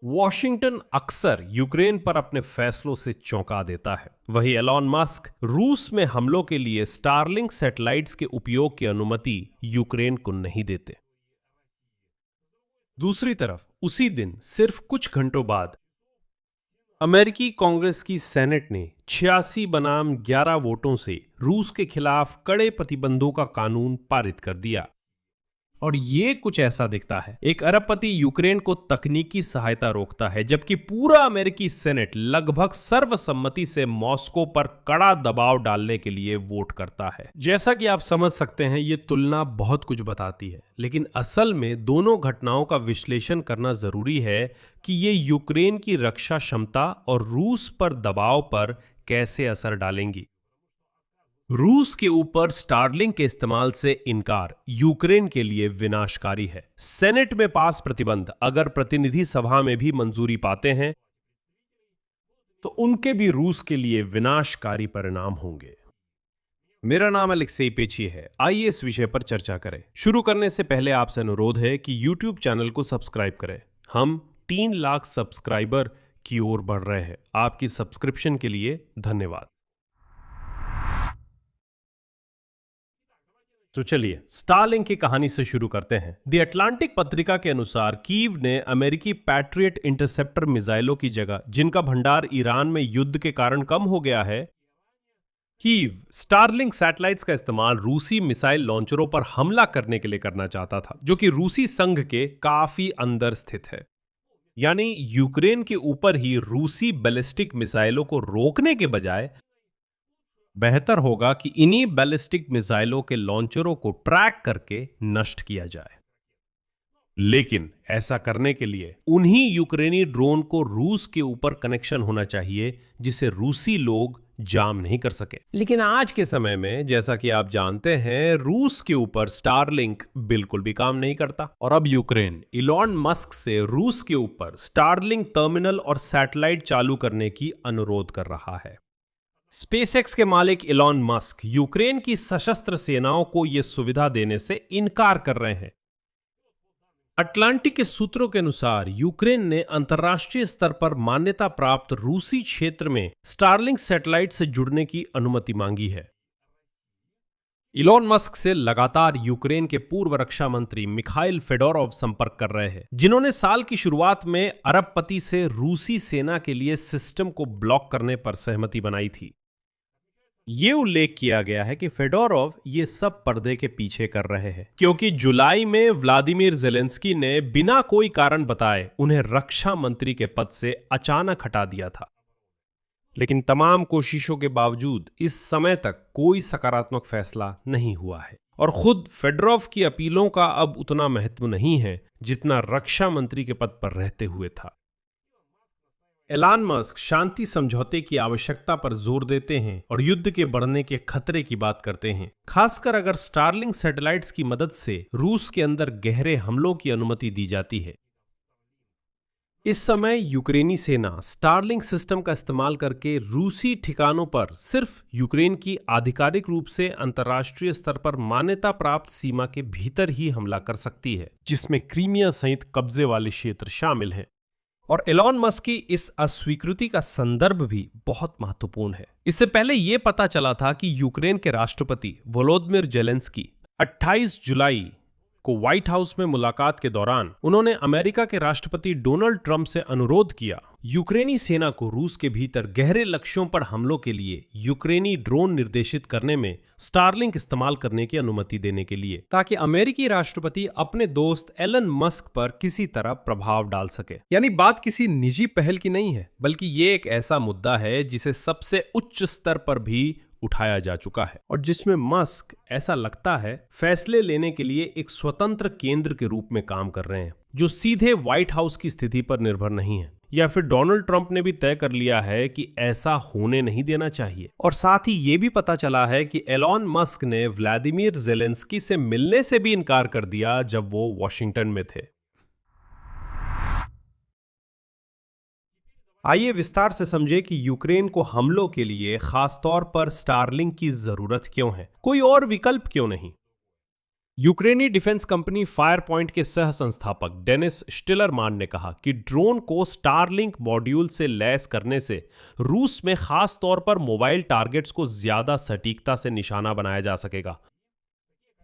Washington अक्सर Ukraine पर अपने फैसलों से चौंका देता है। वही एलॉन मस्क रूस में हमलों के लिए स्टारलिंक सैटेलाइट्स के उपयोग की अनुमति यूक्रेन को नहीं देते। दूसरी तरफ उसी दिन सिर्फ कुछ घंटों बाद अमेरिकी कांग्रेस की सेनेट ने 86 बनाम 11 वोटों से रूस के खिलाफ कड़े प्रतिबंधों का कानून पारित कर दिया। और ये कुछ ऐसा दिखता है, एक अरबपति यूक्रेन को तकनीकी सहायता रोकता है, जबकि पूरा अमेरिकी सेनेट लगभग सर्वसम्मति से मॉस्को पर कड़ा दबाव डालने के लिए वोट करता है। जैसा कि आप समझ सकते हैं, ये तुलना बहुत कुछ बताती है, लेकिन असल में दोनों घटनाओं का विश्लेषण करना जरूरी है कि ये यूक्रेन की रक्षा क्षमता और रूस पर दबाव पर कैसे असर डालेंगी। रूस के ऊपर स्टारलिंक के इस्तेमाल से इनकार यूक्रेन के लिए विनाशकारी है। सेनेट में पास प्रतिबंध अगर प्रतिनिधि सभा में भी मंजूरी पाते हैं तो उनके भी रूस के लिए विनाशकारी परिणाम होंगे। मेरा नाम अलेक्सेई पेची है। आइए इस विषय पर चर्चा करें। शुरू करने से पहले आपसे अनुरोध है कि YouTube चैनल को सब्सक्राइब करें। हम 3 लाख सब्सक्राइबर की ओर बढ़ रहे हैं। आपकी सब्सक्रिप्शन के लिए धन्यवाद। तो चलिए स्टारलिंक की कहानी से शुरू करते हैं। द अटलांटिक पत्रिका के अनुसार कीव ने अमेरिकी पैट्रियट इंटरसेप्टर मिसाइलों की जगह, जिनका भंडार ईरान में युद्ध के कारण कम हो गया है, कीव स्टारलिंक सैटेलाइट्स का इस्तेमाल रूसी मिसाइल लॉन्चरों पर हमला करने के लिए करना चाहता था, जो कि रूसी संघ के काफी अंदर स्थित है। यानी यूक्रेन के ऊपर ही रूसी बैलिस्टिक मिसाइलों को रोकने के बजाय बेहतर होगा कि इन्हीं बैलिस्टिक मिसाइलों के लॉन्चरों को ट्रैक करके नष्ट किया जाए। लेकिन ऐसा करने के लिए उन्हीं यूक्रेनी ड्रोन को रूस के ऊपर कनेक्शन होना चाहिए जिसे रूसी लोग जाम नहीं कर सके। लेकिन आज के समय में, जैसा कि आप जानते हैं, रूस के ऊपर स्टारलिंक बिल्कुल भी काम नहीं करता। और अब यूक्रेन इलॉन मस्क से रूस के ऊपर स्टारलिंक टर्मिनल और सैटेलाइट चालू करने की अनुरोध कर रहा है। स्पेसएक्स के मालिक इलॉन मस्क यूक्रेन की सशस्त्र सेनाओं को यह सुविधा देने से इनकार कर रहे हैं। अटलांटिक के सूत्रों के अनुसार यूक्रेन ने अंतर्राष्ट्रीय स्तर पर मान्यता प्राप्त रूसी क्षेत्र में स्टारलिंक सैटेलाइट से जुड़ने की अनुमति मांगी है। इलॉन मस्क से लगातार यूक्रेन के पूर्व रक्षा मंत्री मिखाइल फेडोरोव संपर्क कर रहे हैं, जिन्होंने साल की शुरुआत में अरबपति से रूसी सेना के लिए सिस्टम को ब्लॉक करने पर सहमति बनाई थी। ये उल्लेख किया गया है कि फेडोरोव ये सब पर्दे के पीछे कर रहे हैं, क्योंकि जुलाई में व्लादिमीर ज़ेलेंस्की ने बिना कोई कारण बताए उन्हें रक्षा मंत्री के पद से अचानक हटा दिया था। लेकिन तमाम कोशिशों के बावजूद इस समय तक कोई सकारात्मक फैसला नहीं हुआ है, और खुद फेडोरोव की अपीलों का अब उतना महत्व नहीं है जितना रक्षा मंत्री के पद पर रहते हुए था। एलन मस्क शांति समझौते की आवश्यकता पर जोर देते हैं और युद्ध के बढ़ने के खतरे की बात करते हैं, खासकर अगर स्टारलिंक सैटेलाइट्स की मदद से रूस के अंदर गहरे हमलों की अनुमति दी जाती है। इस समय यूक्रेनी सेना स्टारलिंक सिस्टम का इस्तेमाल करके रूसी ठिकानों पर सिर्फ यूक्रेन की आधिकारिक रूप से अंतर्राष्ट्रीय स्तर पर मान्यता प्राप्त सीमा के भीतर ही हमला कर सकती है, जिसमें क्रीमिया सहित कब्जे वाले क्षेत्र शामिल हैं। और एलॉन मस्क की इस अस्वीकृति का संदर्भ भी बहुत महत्वपूर्ण है। इससे पहले यह पता चला था कि यूक्रेन के राष्ट्रपति वोलोदिमीर ज़ेलेंस्की 28 जुलाई को व्हाइट हाउस में मुलाकात के दौरान उन्होंने अमेरिका के राष्ट्रपति डोनाल्ड ट्रंप से अनुरोध किया यूक्रेनी सेना को रूस के भीतर गहरे लक्ष्यों पर हमलों के लिए यूक्रेनी ड्रोन निर्देशित करने में स्टारलिंक इस्तेमाल करने की अनुमति देने के लिए, ताकि अमेरिकी राष्ट्रपति अपने दोस्त एलन मस्क पर किसी तरह प्रभाव डाल सके। यानी बात किसी निजी पहल की नहीं है, बल्कि ये एक ऐसा मुद्दा है जिसे सबसे उच्च स्तर पर भी उठाया जा चुका है, और जिसमें मस्क, ऐसा लगता है, फैसले लेने के लिए एक स्वतंत्र केंद्र के रूप में काम कर रहे हैं, जो सीधे व्हाइट हाउस की स्थिति पर निर्भर नहीं है। या फिर डोनाल्ड ट्रंप ने भी तय कर लिया है कि ऐसा होने नहीं देना चाहिए। और साथ ही ये भी पता चला है कि एलॉन मस्क ने व्लादिमीर ज़ेलेंस्की से मिलने से भी इनकार कर दिया जब वो वॉशिंगटन में थे। आइए विस्तार से समझे कि यूक्रेन को हमलों के लिए खासतौर पर स्टारलिंक की जरूरत क्यों है, कोई और विकल्प क्यों नहीं। यूक्रेनी डिफेंस कंपनी फायर पॉइंट के सह संस्थापक डेनिस स्टिलरमान ने कहा कि ड्रोन को स्टारलिंक मॉड्यूल से लैस करने से रूस में खास तौर पर मोबाइल टारगेट्स को ज्यादा सटीकता से निशाना बनाया जा सकेगा,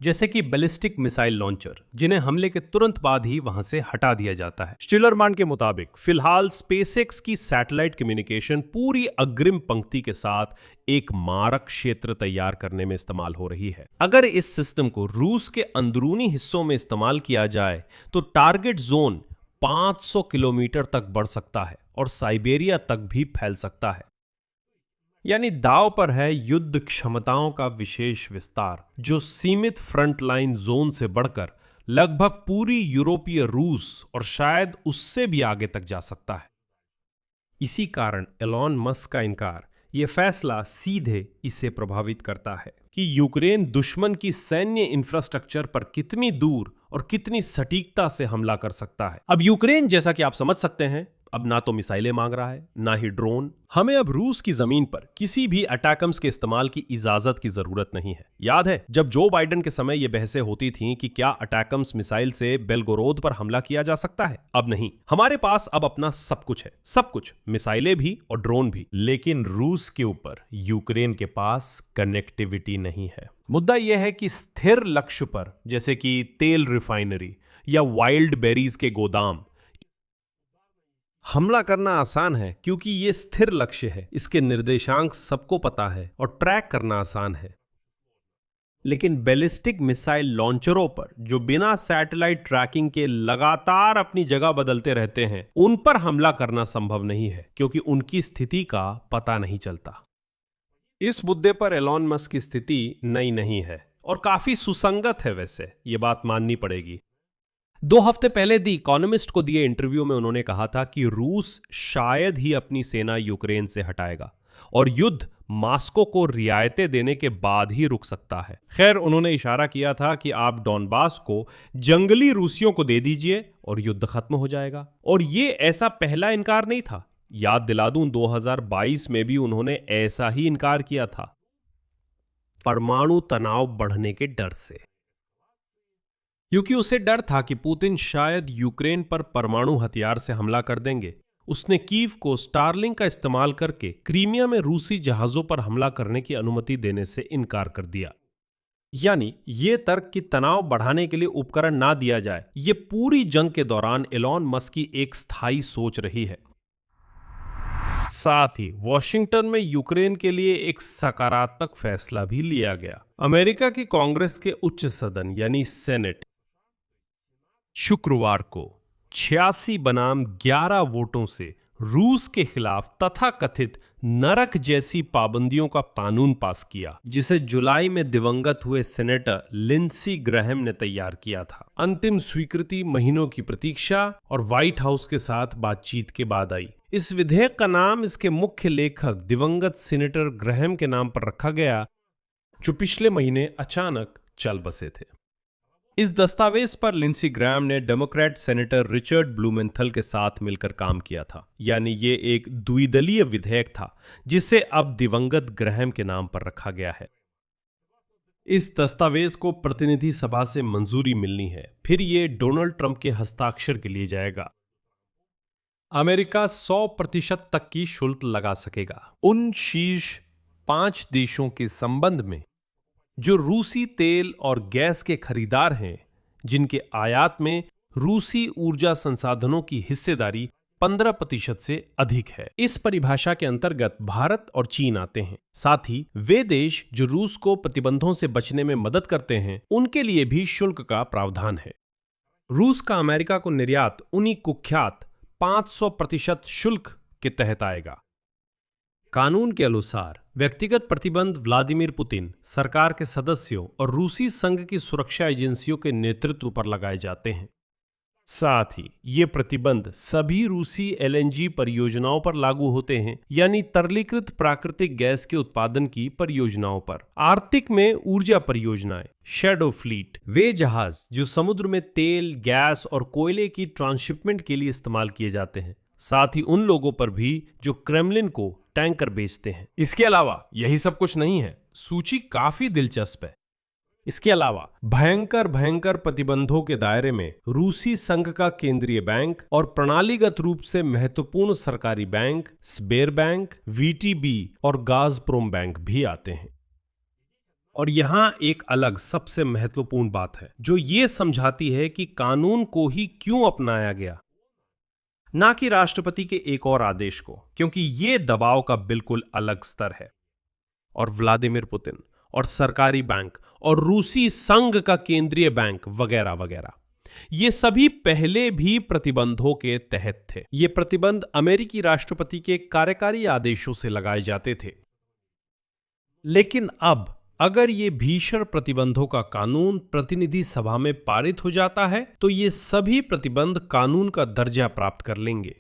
जैसे कि बैलिस्टिक मिसाइल लॉन्चर, जिन्हें हमले के तुरंत बाद ही वहां से हटा दिया जाता है। स्टिलरमान के मुताबिक फिलहाल स्पेसएक्स की सैटेलाइट कम्युनिकेशन पूरी अग्रिम पंक्ति के साथ एक मारक क्षेत्र तैयार करने में इस्तेमाल हो रही है। अगर इस सिस्टम को रूस के अंदरूनी हिस्सों में इस्तेमाल किया जाए तो टारगेट जोन 500 किलोमीटर तक बढ़ सकता है और साइबेरिया तक भी फैल सकता है। यानी दांव पर है युद्ध क्षमताओं का विशेष विस्तार, जो सीमित फ्रंट लाइन जोन से बढ़कर लगभग पूरी यूरोपीय रूस और शायद उससे भी आगे तक जा सकता है। इसी कारण एलॉन मस्क का इनकार, यह फैसला सीधे इसे प्रभावित करता है कि यूक्रेन दुश्मन की सैन्य इंफ्रास्ट्रक्चर पर कितनी दूर और कितनी सटीकता से हमला कर सकता है। अब यूक्रेन, जैसा कि आप समझ सकते हैं, अब ना तो मिसाइलें मांग रहा है, ना ही ड्रोन। हमें अब रूस की जमीन पर किसी भी अटैकम्स के इस्तेमाल की इजाजत की जरूरत नहीं है। याद है जब जो बाइडेन के समय ये बहसें होती थीं कि क्या अटैकम्स मिसाइल से बेलगोरोद पर हमला किया जा सकता है? अब नहीं, हमारे पास अब अपना सब कुछ है, सब कुछ, मिसाइलें भी और ड्रोन भी। लेकिन रूस के ऊपर यूक्रेन के पास कनेक्टिविटी नहीं है। मुद्दा यह है कि स्थिर लक्ष्य पर, जैसे कि तेल रिफाइनरी या वाइल्ड बेरीज के गोदाम, हमला करना आसान है क्योंकि ये स्थिर लक्ष्य है, इसके निर्देशांक सबको पता है और ट्रैक करना आसान है। लेकिन बैलिस्टिक मिसाइल लॉन्चरों पर, जो बिना सैटेलाइट ट्रैकिंग के लगातार अपनी जगह बदलते रहते हैं, उन पर हमला करना संभव नहीं है क्योंकि उनकी स्थिति का पता नहीं चलता। इस मुद्दे पर एलॉन मस्क की स्थिति नई नहीं है और काफी सुसंगत है। वैसे ये बात माननी पड़ेगी। 2 हफ्ते पहले द इकोनॉमिस्ट को दिए इंटरव्यू में उन्होंने कहा था कि रूस शायद ही अपनी सेना यूक्रेन से हटाएगा और युद्ध मॉस्को को रियायतें देने के बाद ही रुक सकता है। खैर, उन्होंने इशारा किया था कि आप डॉनबास को जंगली रूसियों को दे दीजिए और युद्ध खत्म हो जाएगा। और ये ऐसा पहला इनकार नहीं था। याद दिला दूं, 2022 में भी उन्होंने ऐसा ही इनकार किया था, परमाणु तनाव बढ़ने के डर से, क्योंकि उसे डर था कि पुतिन शायद यूक्रेन पर परमाणु हथियार से हमला कर देंगे। उसने कीव को स्टारलिंक का इस्तेमाल करके क्रीमिया में रूसी जहाजों पर हमला करने की अनुमति देने से इनकार कर दिया। यानी ये तर्क कि तनाव बढ़ाने के लिए उपकरण ना दिया जाए, ये पूरी जंग के दौरान एलॉन मस्क की एक स्थायी सोच रही है। साथ ही वॉशिंगटन में यूक्रेन के लिए एक सकारात्मक फैसला भी लिया गया। अमेरिका की कांग्रेस के उच्च सदन यानी सेनेट शुक्रवार को 86 बनाम 11 वोटों से रूस के खिलाफ तथाकथित नरक जैसी पाबंदियों का कानून पास किया, जिसे जुलाई में दिवंगत हुए सेनेटर लिंडसी ग्रैहम ने तैयार किया था। अंतिम स्वीकृति महीनों की प्रतीक्षा और व्हाइट हाउस के साथ बातचीत के बाद आई। इस विधेयक का नाम इसके मुख्य लेखक दिवंगत सेनेटर ग्रैहम के नाम पर रखा गया, जो पिछले महीने अचानक चल बसे थे। इस दस्तावेज पर लिंडसी ग्रैहम ने डेमोक्रेट सेनेटर रिचर्ड ब्लूमेंथल के साथ मिलकर काम किया था। यानी ये एक द्विदलीय विधेयक था जिसे अब दिवंगत ग्रैहम के नाम पर रखा गया है। इस दस्तावेज को प्रतिनिधि सभा से मंजूरी मिलनी है, फिर ये डोनाल्ड ट्रंप के हस्ताक्षर के लिए जाएगा। अमेरिका 100% तक की शुल्क लगा सकेगा उन शीर्ष 5 देशों के संबंध में जो रूसी तेल और गैस के खरीदार हैं, जिनके आयात में रूसी ऊर्जा संसाधनों की हिस्सेदारी 15% से अधिक है। इस परिभाषा के अंतर्गत भारत और चीन आते हैं। साथ ही वे देश जो रूस को प्रतिबंधों से बचने में मदद करते हैं, उनके लिए भी शुल्क का प्रावधान है। रूस का अमेरिका को निर्यात उन्हीं कुख्यात 500% शुल्क के तहत आएगा। कानून के अनुसार व्यक्तिगत प्रतिबंध व्लादिमीर पुतिन, सरकार के सदस्यों और रूसी संघ की सुरक्षा एजेंसियों के नेतृत्व पर लगाए जाते हैं। साथ ही ये प्रतिबंध सभी रूसी एलएनजी परियोजनाओं पर लागू होते हैं, यानी तरलीकृत प्राकृतिक गैस के उत्पादन की परियोजनाओं पर। आर्कटिक में ऊर्जा परियोजनाएं, शैडो फ्लीट, वे जहाज जो समुद्र में तेल, गैस और कोयले की ट्रांसशिपमेंट के लिए इस्तेमाल किए जाते हैं। साथ ही उन लोगों पर भी जो क्रेमलिन को टैंकर बेचते हैं। इसके अलावा यही सब कुछ नहीं है, सूची काफी दिलचस्प है। इसके अलावा भयंकर भयंकर प्रतिबंधों के दायरे में रूसी संघ का केंद्रीय बैंक और प्रणालीगत रूप से महत्वपूर्ण सरकारी बैंक स्बेरबैंक, वीटीबी और गाज़प्रोम बैंक भी आते हैं। और यहां एक अलग सबसे महत्वपूर्ण बात है जो ये समझाती है कि कानून को ही क्यों अपनाया गया, ना कि राष्ट्रपति के एक और आदेश को, क्योंकि ये दबाव का बिल्कुल अलग स्तर है। और व्लादिमीर पुतिन और सरकारी बैंक और रूसी संघ का केंद्रीय बैंक वगैरह वगैरह, ये सभी पहले भी प्रतिबंधों के तहत थे। ये प्रतिबंध अमेरिकी राष्ट्रपति के कार्यकारी आदेशों से लगाए जाते थे। लेकिन अब अगर ये भीषण प्रतिबंधों का कानून प्रतिनिधि सभा में पारित हो जाता है तो ये सभी प्रतिबंध कानून का दर्जा प्राप्त कर लेंगे।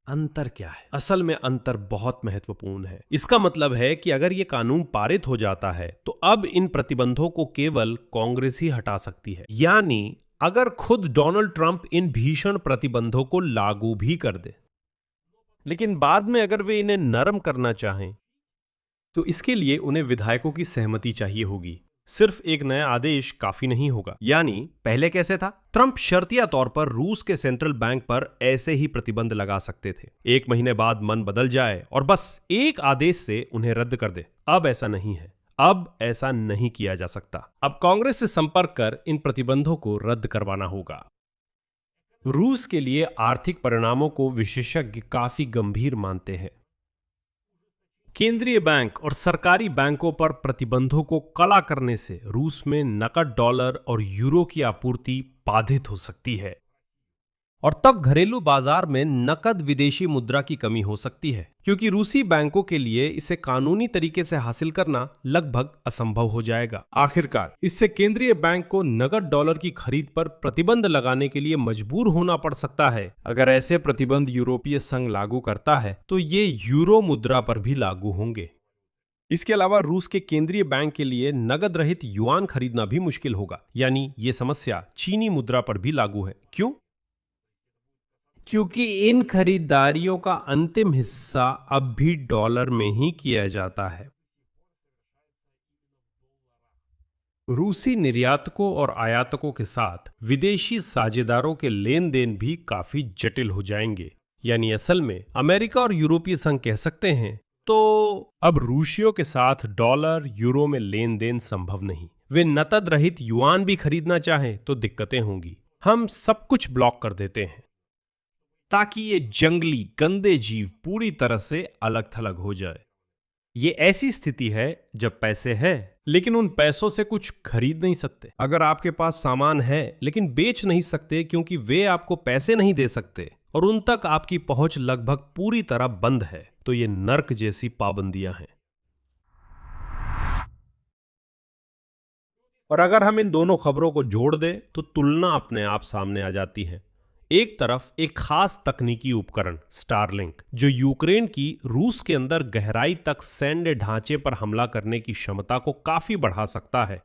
अंतर क्या है? असल में अंतर बहुत महत्वपूर्ण है। इसका मतलब है कि अगर ये कानून पारित हो जाता है तो अब इन प्रतिबंधों को केवल कांग्रेस ही हटा सकती है। यानी अगर खुद डोनाल्ड ट्रंप इन भीषण प्रतिबंधों को लागू भी कर दे, लेकिन बाद में अगर वे इन्हें नरम करना चाहें तो इसके लिए उन्हें विधायकों की सहमति चाहिए होगी। सिर्फ एक नया आदेश काफी नहीं होगा। यानी पहले कैसे था? ट्रंप शर्तिया तौर पर रूस के सेंट्रल बैंक पर ऐसे ही प्रतिबंध लगा सकते थे, 1 महीने बाद मन बदल जाए और बस एक आदेश से उन्हें रद्द कर दे। अब ऐसा नहीं है। अब ऐसा नहीं किया जा सकता। अब कांग्रेस से संपर्क कर इन प्रतिबंधों को रद्द करवाना होगा। रूस के लिए आर्थिक परिणामों को विशेषज्ञ काफी गंभीर मानते हैं। केंद्रीय बैंक और सरकारी बैंकों पर प्रतिबंधों को कड़ा करने से रूस में नकद डॉलर और यूरो की आपूर्ति बाधित हो सकती है और तब घरेलू बाजार में नकद विदेशी मुद्रा की कमी हो सकती है, क्योंकि रूसी बैंकों के लिए इसे कानूनी तरीके से हासिल करना लगभग असंभव हो जाएगा। आखिरकार इससे केंद्रीय बैंक को नकद डॉलर की खरीद पर प्रतिबंध लगाने के लिए मजबूर होना पड़ सकता है। अगर ऐसे प्रतिबंध यूरोपीय संघ लागू करता है तो ये यूरो मुद्रा पर भी लागू होंगे। इसके अलावा रूस के केंद्रीय बैंक के लिए नगद रहित युआन खरीदना भी मुश्किल होगा। यानी ये समस्या चीनी मुद्रा पर भी लागू है। क्यों? क्योंकि इन खरीदारियों का अंतिम हिस्सा अब भी डॉलर में ही किया जाता है। रूसी निर्यातकों और आयातकों के साथ विदेशी साझेदारों के लेन देन भी काफी जटिल हो जाएंगे। यानी असल में अमेरिका और यूरोपीय संघ कह सकते हैं तो अब रूसियों के साथ डॉलर यूरो में लेन देन संभव नहीं। वे नकद रहित युआन भी खरीदना चाहें तो दिक्कतें होंगी। हम सब कुछ ब्लॉक कर देते हैं ताकि ये जंगली गंदे जीव पूरी तरह से अलग थलग हो जाए। ये ऐसी स्थिति है जब पैसे है लेकिन उन पैसों से कुछ खरीद नहीं सकते। अगर आपके पास सामान है लेकिन बेच नहीं सकते क्योंकि वे आपको पैसे नहीं दे सकते और उन तक आपकी पहुंच लगभग पूरी तरह बंद है, तो ये नर्क जैसी पाबंदियां हैं। और अगर हम इन दोनों खबरों को जोड़ दें तो तुलना अपने आप सामने आ जाती है। एक तरफ एक खास तकनीकी उपकरण स्टारलिंक, जो यूक्रेन की रूस के अंदर गहराई तक सैन्य ढांचे पर हमला करने की क्षमता को काफी बढ़ा सकता है,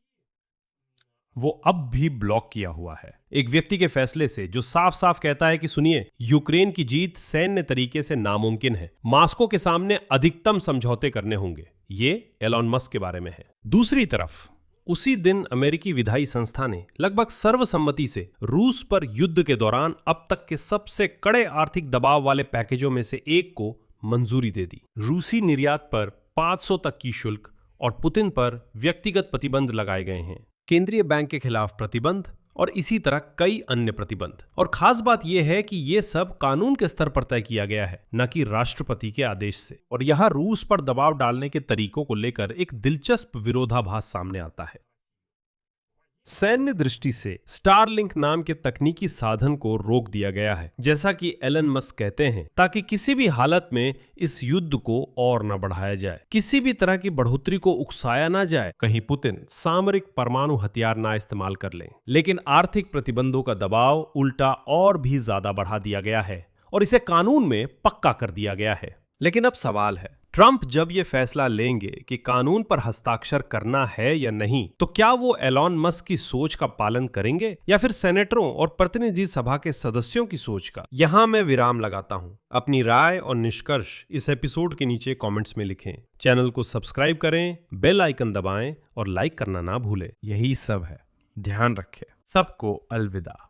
वो अब भी ब्लॉक किया हुआ है एक व्यक्ति के फैसले से जो साफ साफ कहता है कि सुनिए, यूक्रेन की जीत सैन्य तरीके से नामुमकिन है, मॉस्को के सामने अधिकतम समझौते करने होंगे। ये एलॉन मस्क के बारे में है। दूसरी तरफ उसी दिन अमेरिकी विधायी संस्था ने लगभग सर्वसम्मति से रूस पर युद्ध के दौरान अब तक के सबसे कड़े आर्थिक दबाव वाले पैकेजों में से एक को मंजूरी दे दी। रूसी निर्यात पर 500 तक की शुल्क और पुतिन पर व्यक्तिगत प्रतिबंध लगाए गए हैं, केंद्रीय बैंक के खिलाफ प्रतिबंध और इसी तरह कई अन्य प्रतिबंध। और खास बात यह है कि यह सब कानून के स्तर पर तय किया गया है, न कि राष्ट्रपति के आदेश से। और यहां रूस पर दबाव डालने के तरीकों को लेकर एक दिलचस्प विरोधाभास सामने आता है। सैन्य दृष्टि से स्टारलिंक नाम के तकनीकी साधन को रोक दिया गया है, जैसा कि एलन मस्क कहते हैं, ताकि किसी भी हालत में इस युद्ध को और न बढ़ाया जाए, किसी भी तरह की बढ़ोतरी को उकसाया ना जाए, कहीं पुतिन सामरिक परमाणु हथियार ना इस्तेमाल कर लें। लेकिन आर्थिक प्रतिबंधों का दबाव उल्टा और भी ज्यादा बढ़ा दिया गया है और इसे कानून में पक्का कर दिया गया है। लेकिन अब सवाल है, ट्रंप जब ये फैसला लेंगे कि कानून पर हस्ताक्षर करना है या नहीं, तो क्या वो एलॉन मस्क की सोच का पालन करेंगे या फिर सेनेटरों और प्रतिनिधि सभा के सदस्यों की सोच का? यहां मैं विराम लगाता हूं। अपनी राय और निष्कर्ष इस एपिसोड के नीचे कमेंट्स में लिखें। चैनल को सब्सक्राइब करें, बेल आइकन दबाएं और लाइक करना ना भूलें। यही सब है। ध्यान रखें। सबको अलविदा।